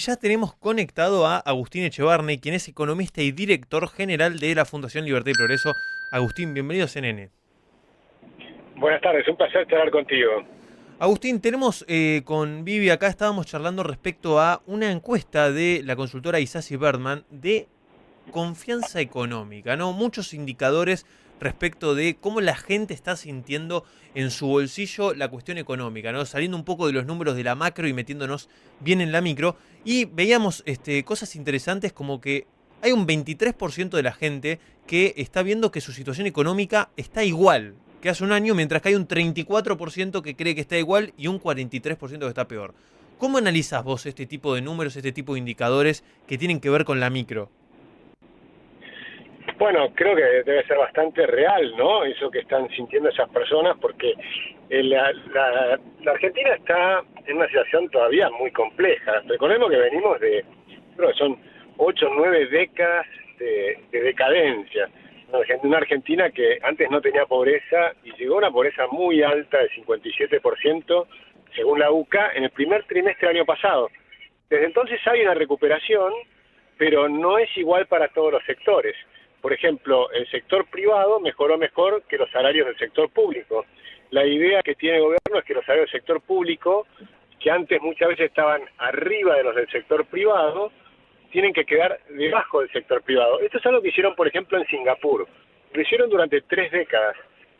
Ya tenemos conectado a Agustín Echevarne, quien es economista y director general de la Fundación Libertad y Progreso. Agustín, bienvenido a CNN. Buenas tardes, un placer charlar contigo. Agustín, tenemos con Vivi acá, estábamos charlando respecto a una encuesta de la consultora Isasi Bergman de confianza económica, ¿no? Muchos indicadores respecto de cómo la gente está sintiendo en su bolsillo la cuestión económica, ¿no? Saliendo un poco de los números de la macro y metiéndonos bien en la micro. Y veíamos cosas interesantes como que hay un 23% de la gente que está viendo que su situación económica está igual que hace un año, mientras que hay un 34% que cree que está igual y un 43% que está peor. ¿Cómo analizas vos este tipo de números, este tipo de indicadores que tienen que ver con la micro? Bueno, creo que debe ser bastante real, ¿no? Eso que están sintiendo esas personas, porque la Argentina está en una situación todavía muy compleja. Recordemos que venimos creo que son 8 o 9 décadas de decadencia. Una Argentina que antes no tenía pobreza y llegó a una pobreza muy alta de 57%, según la UCA, en el primer trimestre del año pasado. Desde entonces hay una recuperación, pero no es igual para todos los sectores. Por ejemplo, el sector privado mejoró mejor que los salarios del sector público. La idea que tiene el gobierno es que los salarios del sector público, que antes muchas veces estaban arriba de los del sector privado, tienen que quedar debajo del sector privado. Esto es algo que hicieron, por ejemplo, en Singapur. Lo hicieron durante 3 décadas.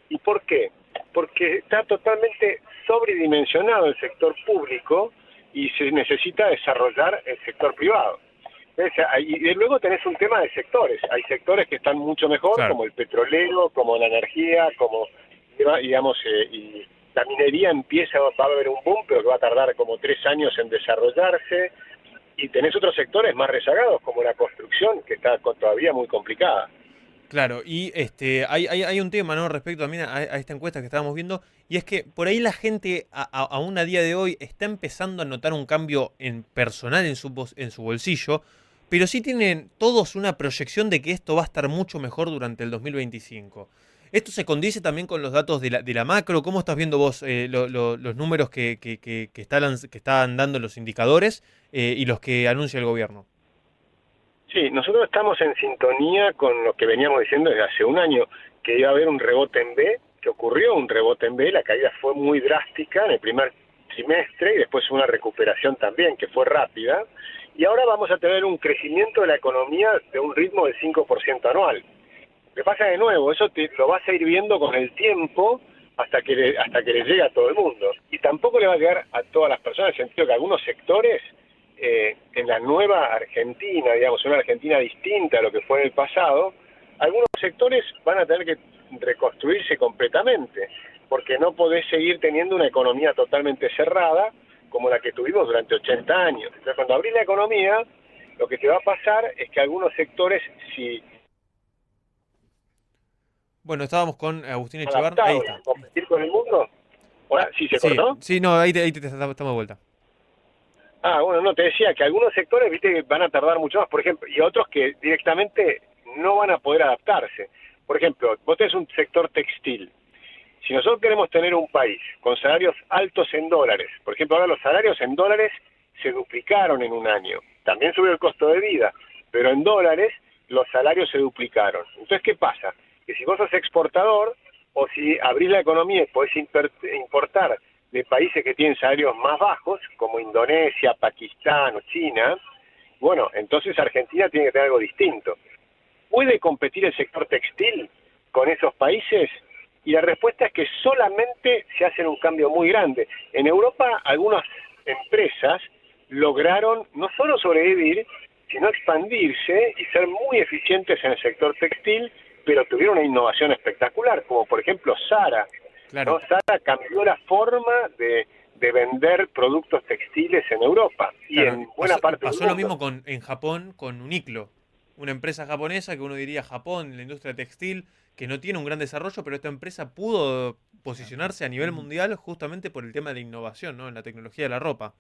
¿Y por qué? Porque está totalmente sobredimensionado el sector público y se necesita desarrollar el sector privado. Y luego tenés un tema de sectores. Hay sectores que están mucho mejor, Claro. como el petrolero, como la energía, como, digamos, y la minería va a haber un boom, pero que va a tardar como 3 años en desarrollarse. Y tenés otros sectores más rezagados, como la construcción, que está todavía muy complicada. Claro, y hay un tema, ¿no? Respecto también a esta encuesta que estábamos viendo, y es que por ahí la gente, aún a día de hoy, está empezando a notar un cambio en personal en su bolsillo, pero sí tienen todos una proyección de que esto va a estar mucho mejor durante el 2025. ¿Esto se condice también con los datos de la macro? ¿Cómo estás viendo vos los números que están dando los indicadores y los que anuncia el gobierno? Sí, nosotros estamos en sintonía con lo que veníamos diciendo desde hace un año, que iba a haber un rebote en B, que ocurrió un rebote en B, la caída fue muy drástica en el primer trimestre y después una recuperación también que fue rápida, y ahora vamos a tener un crecimiento de la economía de un ritmo del 5% anual. Lo que pasa de nuevo, eso lo vas a ir viendo con el tiempo hasta que le llegue a todo el mundo. Y tampoco le va a llegar a todas las personas, en el sentido que algunos sectores, en la nueva Argentina, digamos, una Argentina distinta a lo que fue en el pasado, algunos sectores van a tener que reconstruirse completamente, porque no podés seguir teniendo una economía totalmente cerrada como la que tuvimos durante 80 años. Entonces, cuando abrís la economía, lo que te va a pasar es que algunos sectores, si Bueno, estábamos con Agustín Echevarne, ahí adaptados está. a competir con el mundo. Hola, Ah, ¿sí se sí, cortó? sí, no, estamos de vuelta. Bueno, no, te decía que algunos sectores, viste, que van a tardar mucho más, por ejemplo, y otros que directamente no van a poder adaptarse. Por ejemplo, vos tenés un sector textil. Si nosotros queremos tener un país con salarios altos en dólares, por ejemplo, ahora los salarios en dólares se duplicaron en un año. También subió el costo de vida, pero en dólares los salarios se duplicaron. Entonces, ¿qué pasa? Que si vos sos exportador o si abrís la economía y podés importar de países que tienen salarios más bajos, como Indonesia, Pakistán o China, bueno, entonces Argentina tiene que tener algo distinto. ¿Puede competir el sector textil con esos países? Y la respuesta es que solamente se hace un cambio muy grande. En Europa, algunas empresas lograron no solo sobrevivir, sino expandirse y ser muy eficientes en el sector textil, pero tuvieron una innovación espectacular, como por ejemplo Zara, ¿no? Claro. Zara cambió la forma de vender productos textiles en Europa y Claro, en buena parte del pasó lo mundo. mismo en Japón con Uniqlo, una empresa japonesa que uno diría Japón, en la industria textil, que no tiene un gran desarrollo, pero esta empresa pudo posicionarse a nivel mundial justamente por el tema de la innovación, ¿no? En la tecnología de la ropa.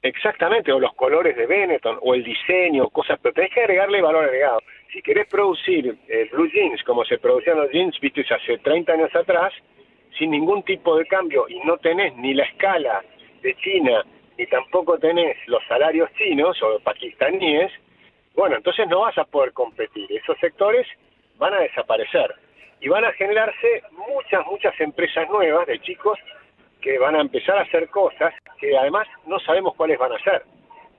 Exactamente, o los colores de Benetton, o el diseño, cosas, pero tenés que agregarle valor agregado. Si querés producir blue jeans, como se producían los jeans, viste, hace 30 años atrás, sin ningún tipo de cambio, y no tenés ni la escala de China, ni tampoco tenés los salarios chinos o pakistaníes, bueno, entonces no vas a poder competir. Esos sectores van a desaparecer y van a generarse muchas empresas nuevas de chicos que van a empezar a hacer cosas que además no sabemos cuáles van a ser,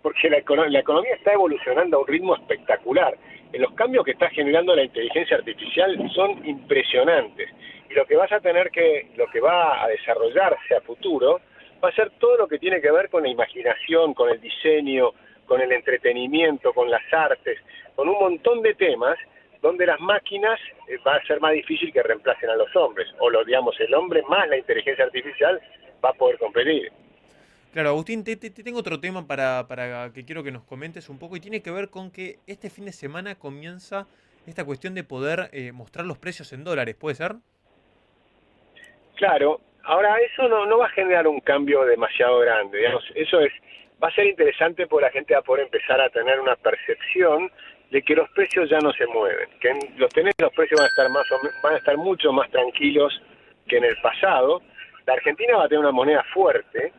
porque la economía está evolucionando a un ritmo espectacular. Los cambios que está generando la inteligencia artificial son impresionantes, y lo que lo que va a desarrollarse a futuro va a ser todo lo que tiene que ver con la imaginación, con el diseño, con el entretenimiento, con las artes, con un montón de temas donde las máquinas va a ser más difícil que reemplacen a los hombres, o digamos, el hombre más la inteligencia artificial va a poder competir. Claro, Agustín, te tengo otro tema para que quiero que nos comentes un poco y tiene que ver con que este fin de semana comienza esta cuestión de poder mostrar los precios en dólares, ¿puede ser? Claro, ahora eso no va a generar un cambio demasiado grande, digamos, va a ser interesante porque la gente va a poder empezar a tener una percepción de que los precios ya no se mueven, que los precios van a estar mucho más tranquilos que en el pasado. La Argentina va a tener una moneda fuerte,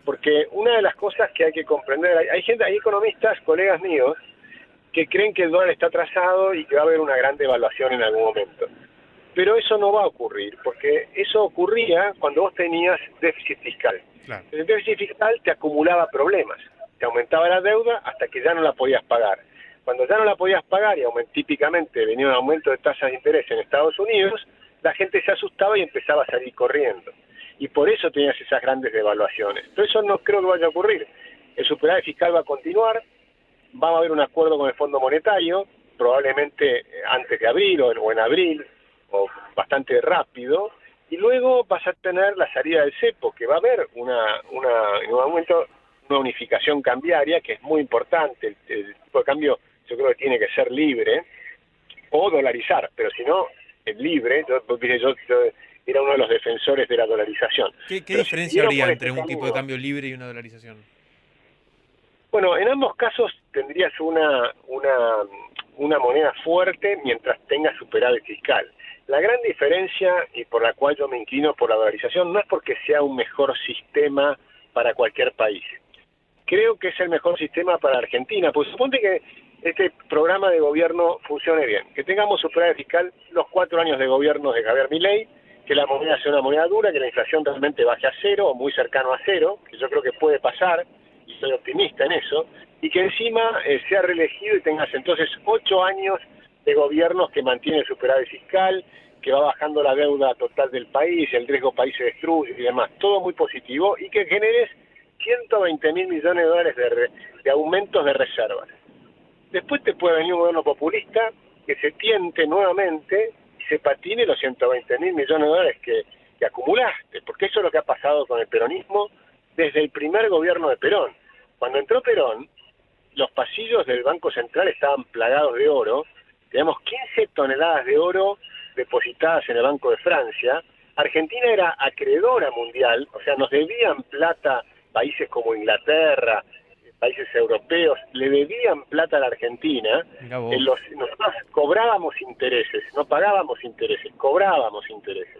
porque una de las cosas que hay que comprender, hay economistas, colegas míos, que creen que el dólar está atrasado y que va a haber una gran devaluación en algún momento. Pero eso no va a ocurrir, porque eso ocurría cuando vos tenías déficit fiscal. Claro. El déficit fiscal te acumulaba problemas, te aumentaba la deuda hasta que ya no la podías pagar. Cuando ya no la podías pagar y típicamente venía un aumento de tasas de interés en Estados Unidos, la gente se asustaba y empezaba a salir corriendo. Y por eso tenías esas grandes devaluaciones. Pero eso no creo que vaya a ocurrir. El superávit fiscal va a continuar, va a haber un acuerdo con el Fondo Monetario, probablemente antes de abril o en abril, o bastante rápido, y luego vas a tener la salida del cepo, que va a haber en un momento una unificación cambiaria que es muy importante. El tipo de cambio yo creo que tiene que ser libre o dolarizar, pero si no es libre. Yo era uno de los defensores de la dolarización. ¿Qué Pero diferencia si habría por entre este un tipo de camino, cambio libre y una dolarización? bueno, en ambos casos tendrías una moneda fuerte mientras tengas superávit fiscal. La gran diferencia, y por la cual yo me inclino por la dolarización, no es porque sea un mejor sistema para cualquier país. Creo que es el mejor sistema para Argentina, pues suponte que este programa de gobierno funcione bien, que tengamos superávit fiscal los 4 años de gobierno de Javier Milei, que la moneda sea una moneda dura, que la inflación realmente baje a cero o muy cercano a cero, que yo creo que puede pasar, y soy optimista en eso, y que encima sea reelegido y tengas entonces 8 años de gobiernos que mantiene el superávit fiscal, que va bajando la deuda total del país, el riesgo país se destruye y demás, todo muy positivo, y que generes 120.000 millones de dólares de aumentos de reservas. Después te puede venir un gobierno populista que se tiente nuevamente y se patine los 120.000 millones de dólares que acumulaste, porque eso es lo que ha pasado con el peronismo desde el primer gobierno de Perón. Cuando entró Perón, los pasillos del Banco Central estaban plagados de oro, teníamos 15 toneladas de oro depositadas en el Banco de Francia. Argentina era acreedora mundial, o sea, nos debían plata países como Inglaterra, países europeos, le debían plata a la Argentina. Nosotros cobrábamos intereses, no pagábamos intereses, cobrábamos intereses.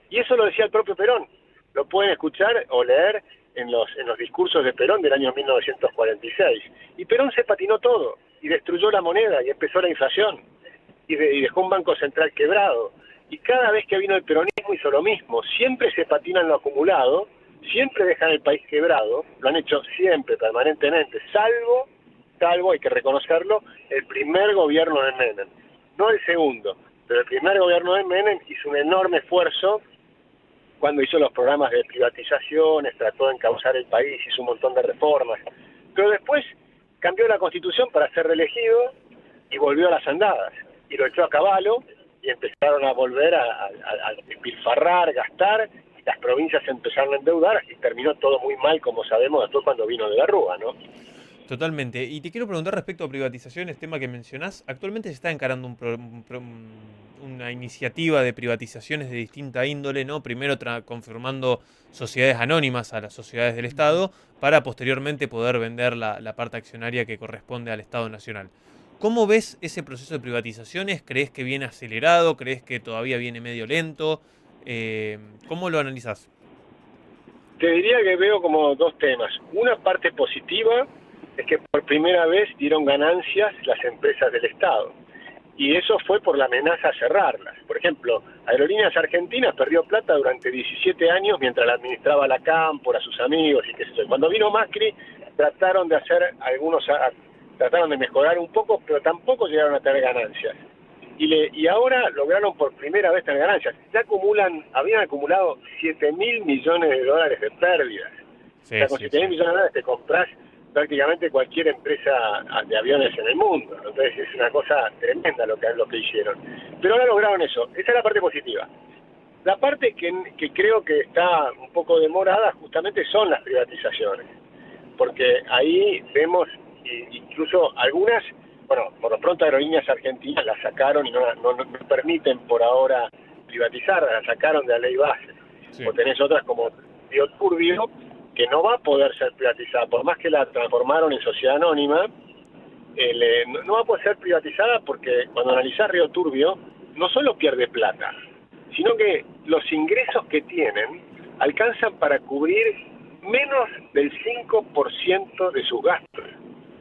Y eso lo decía el propio Perón. Lo pueden escuchar o leer en los discursos de Perón del año 1946. Y Perón se patinó todo y destruyó la moneda y empezó la inflación y dejó un banco central quebrado. Y cada vez que vino el peronismo hizo lo mismo. Siempre se patinan lo acumulado, siempre dejan el país quebrado, lo han hecho siempre, permanentemente, salvo, hay que reconocerlo, el primer gobierno de Menem. No el segundo, pero el primer gobierno de Menem hizo un enorme esfuerzo cuando hizo los programas de privatizaciones, trató de encauzar el país, hizo un montón de reformas. Pero después cambió la Constitución para ser reelegido y volvió a las andadas. Y lo echó a caballo y empezaron a volver a despilfarrar, gastar, y las provincias se empezaron a endeudar y terminó todo muy mal, como sabemos, después cuando vino de la Rúa, ¿no? Totalmente. Y te quiero preguntar respecto a privatizaciones, tema que mencionás. Actualmente se está encarando una iniciativa de privatizaciones de distinta índole, ¿no? Primero confirmando sociedades anónimas a las sociedades del Estado para posteriormente poder vender la parte accionaria que corresponde al Estado Nacional. ¿Cómo ves ese proceso de privatizaciones? ¿Crees que viene acelerado? ¿Crees que todavía viene medio lento? ¿Cómo lo analizás? Te diría que veo como dos temas. Una parte positiva es que por primera vez dieron ganancias las empresas del Estado. Y eso fue por la amenaza a cerrarlas. Por ejemplo, Aerolíneas Argentinas perdió plata durante 17 años mientras la administraba la Cámpora, sus amigos y qué sé yo. Cuando vino Macri, trataron de hacer trataron de mejorar un poco, pero tampoco llegaron a tener ganancias. Y ahora lograron por primera vez tener ganancias. Ya habían acumulado 7.000 millones de dólares de pérdidas. Sí, O sea, con 7.000 millones de dólares te compras prácticamente cualquier empresa de aviones en el mundo. Entonces es una cosa tremenda lo que hicieron. Pero ahora lograron eso. Esa es la parte positiva. La parte que creo que está un poco demorada justamente son las privatizaciones. Porque ahí vemos incluso algunas, bueno, por lo pronto Aerolíneas Argentinas las sacaron y no permiten por ahora privatizarlas, las sacaron de la ley base. Sí. O tenés otras como Río Turbio, que no va a poder ser privatizada, por más que la transformaron en sociedad anónima, no va a poder ser privatizada porque cuando analizás Río Turbio, no solo pierde plata, sino que los ingresos que tienen alcanzan para cubrir menos del 5% de sus gastos.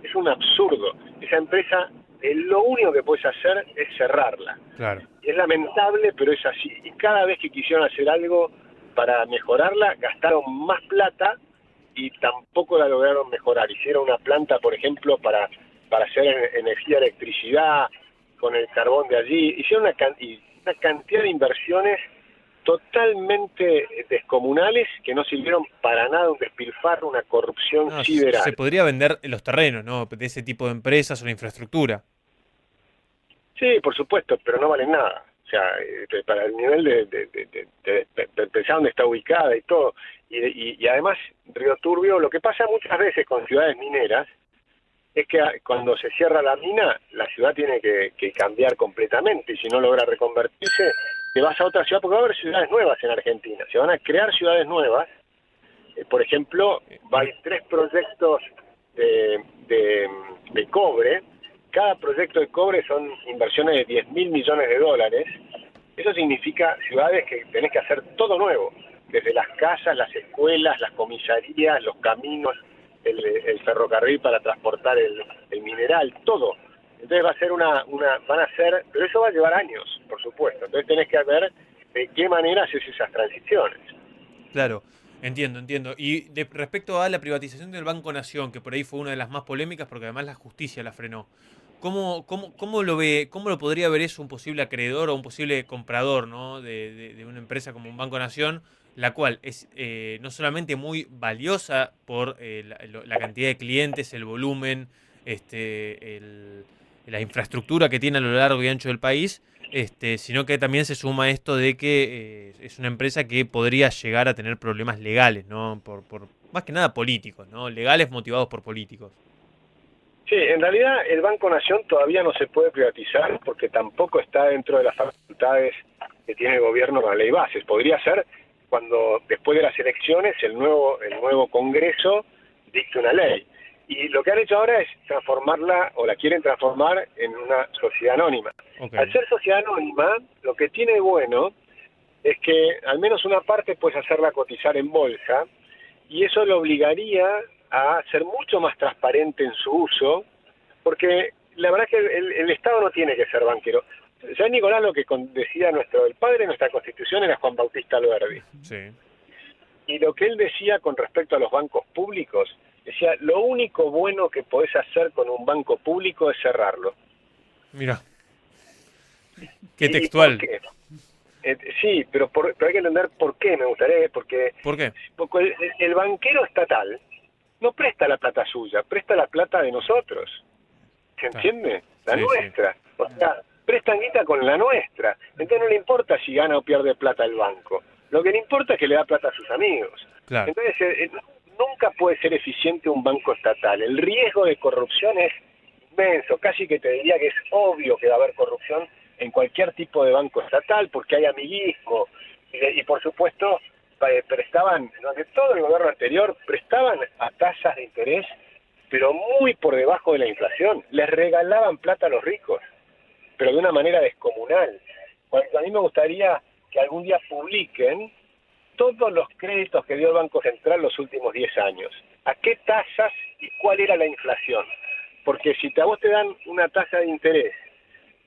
Es un absurdo. Esa empresa, lo único que puedes hacer es cerrarla. Claro. Es lamentable, pero es así. Y cada vez que quisieron hacer algo para mejorarla, gastaron más plata y tampoco la lograron mejorar. Hicieron una planta, por ejemplo, para hacer energía, electricidad, con el carbón de allí. Hicieron una cantidad de inversiones totalmente descomunales que no sirvieron para nada, un despilfarro, una corrupción sideral. Se podría vender los terrenos, ¿no?, de ese tipo de empresas o la infraestructura. Sí, por supuesto, pero no valen nada. O sea, para el nivel de pensar dónde está ubicada y todo. Y además, Río Turbio, lo que pasa muchas veces con ciudades mineras es que cuando se cierra la mina, la ciudad tiene que cambiar completamente, y si no logra reconvertirse, te vas a otra ciudad, porque va a haber ciudades nuevas en Argentina, se van a crear ciudades nuevas. Por ejemplo, hay 3 proyectos de cobre. Cada proyecto de cobre son inversiones de 10.000 millones de dólares. Eso significa ciudades que tenés que hacer todo nuevo, desde las casas, las escuelas, las comisarías, los caminos, el ferrocarril para transportar el mineral, todo. Entonces va a ser pero eso va a llevar años, por supuesto. Entonces tenés que ver de qué manera haces esas transiciones. Claro, entiendo. Y respecto a la privatización del Banco Nación, que por ahí fue una de las más polémicas porque además la justicia la frenó. ¿Cómo lo ve? ¿Cómo lo podría ver eso un posible acreedor o un posible comprador, ¿no?, de una empresa como un Banco Nación, la cual es no solamente muy valiosa por la cantidad de clientes, el volumen, la infraestructura que tiene a lo largo y ancho del país, sino que también se suma esto de que es una empresa que podría llegar a tener problemas legales, ¿no?, por más que nada políticos, ¿no?, legales motivados por políticos? Sí, en realidad el Banco Nación todavía no se puede privatizar porque tampoco está dentro de las facultades que tiene el gobierno con la ley bases. Podría ser cuando después de las elecciones el nuevo Congreso dicte una ley. Y lo que han hecho ahora es transformarla, o la quieren transformar, en una sociedad anónima. Okay. Al ser sociedad anónima, lo que tiene bueno es que al menos una parte puedes hacerla cotizar en bolsa, y eso lo obligaría a ser mucho más transparente en su uso, porque la verdad es que el Estado no tiene que ser banquero. Ya Nicolás, lo que decía el padre de nuestra Constitución era Juan Bautista Alberdi. Sí. Y lo que él decía con respecto a los bancos públicos, decía, lo único bueno que podés hacer con un banco público es cerrarlo. Mira, qué textual. ¿Por qué? Sí, pero hay que entender por qué, me gustaría, ¿Por qué? Porque el banquero estatal no presta la plata suya, presta la plata de nosotros. ¿Se entiende? La nuestra. Sí. O sea, prestan guita con la nuestra. Entonces no le importa si gana o pierde plata el banco. Lo que le importa es que le da plata a sus amigos. Claro. Entonces nunca puede ser eficiente un banco estatal. El riesgo de corrupción es inmenso. Casi que te diría que es obvio que va a haber corrupción en cualquier tipo de banco estatal porque hay amiguismo. Y por supuesto, prestaban, durante todo el gobierno anterior, prestaban a tasas de interés, pero muy por debajo de la inflación. Les regalaban plata a los ricos, pero de una manera descomunal. A mí me gustaría que algún día publiquen todos los créditos que dio el Banco Central los últimos 10 años. ¿A qué tasas y cuál era la inflación? Porque si a vos te dan una tasa de interés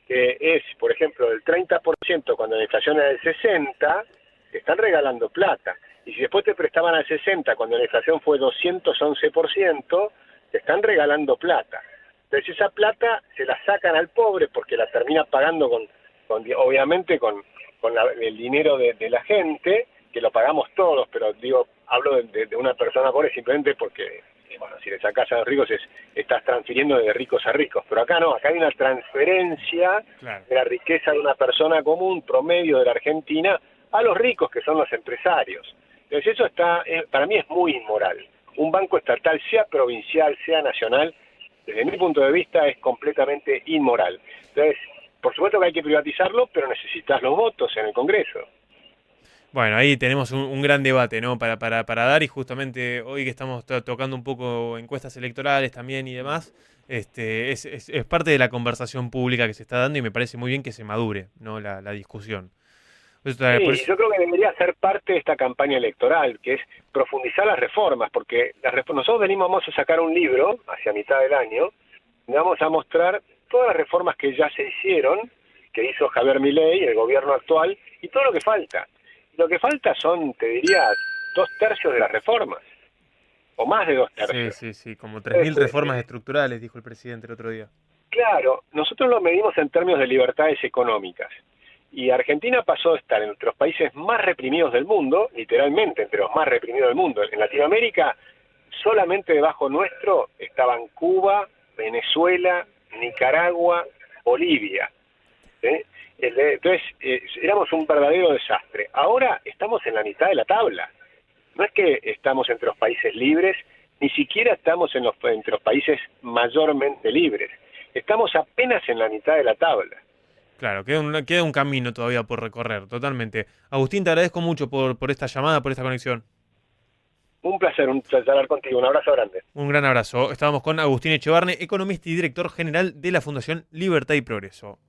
que es, por ejemplo, del 30% cuando la inflación es del 60%, te están regalando plata. Y si después te prestaban al 60% cuando la inflación fue 211%, te están regalando plata. Entonces esa plata se la sacan al pobre porque la termina pagando obviamente con el dinero de la gente, que lo pagamos todos, pero digo, hablo de una persona pobre simplemente porque, bueno, si le sacas a los ricos estás transfiriendo de ricos a ricos, pero acá no, acá hay una transferencia de la riqueza de una persona común, promedio de la Argentina, a los ricos que son los empresarios. Entonces eso para mí es muy inmoral. Un banco estatal, sea provincial, sea nacional, desde mi punto de vista es completamente inmoral. Entonces, por supuesto que hay que privatizarlo, pero necesitas los votos en el Congreso. Bueno, ahí tenemos un gran debate, ¿no? Para dar, y justamente hoy que estamos tocando un poco encuestas electorales también y demás, es parte de la conversación pública que se está dando y me parece muy bien que se madure, ¿no? La discusión. Sí, yo creo que debería ser parte de esta campaña electoral, que es profundizar las reformas, porque nosotros vamos a sacar un libro hacia mitad del año, donde vamos a mostrar todas las reformas que ya se hicieron, que hizo Javier Milei, el gobierno actual, y todo lo que falta. Lo que falta son, te diría, 2/3 de las reformas, o más de 2/3. Sí, como 3.000 reformas estructurales, dijo el presidente el otro día. Claro, nosotros lo medimos en términos de libertades económicas. Y Argentina pasó de estar entre los países más reprimidos del mundo, literalmente entre los más reprimidos del mundo. En Latinoamérica, solamente debajo nuestro estaban Cuba, Venezuela, Nicaragua, Bolivia. Entonces, éramos un verdadero desastre. Ahora estamos en la mitad de la tabla. No es que estamos entre los países libres, ni siquiera estamos entre los países mayormente libres. Estamos apenas en la mitad de la tabla. Claro, queda un camino todavía por recorrer, totalmente. Agustín, te agradezco mucho por esta llamada, por esta conexión. Un placer hablar contigo, un abrazo grande. Un gran abrazo. Estábamos con Agustín Echevarne, economista y director general de la Fundación Libertad y Progreso.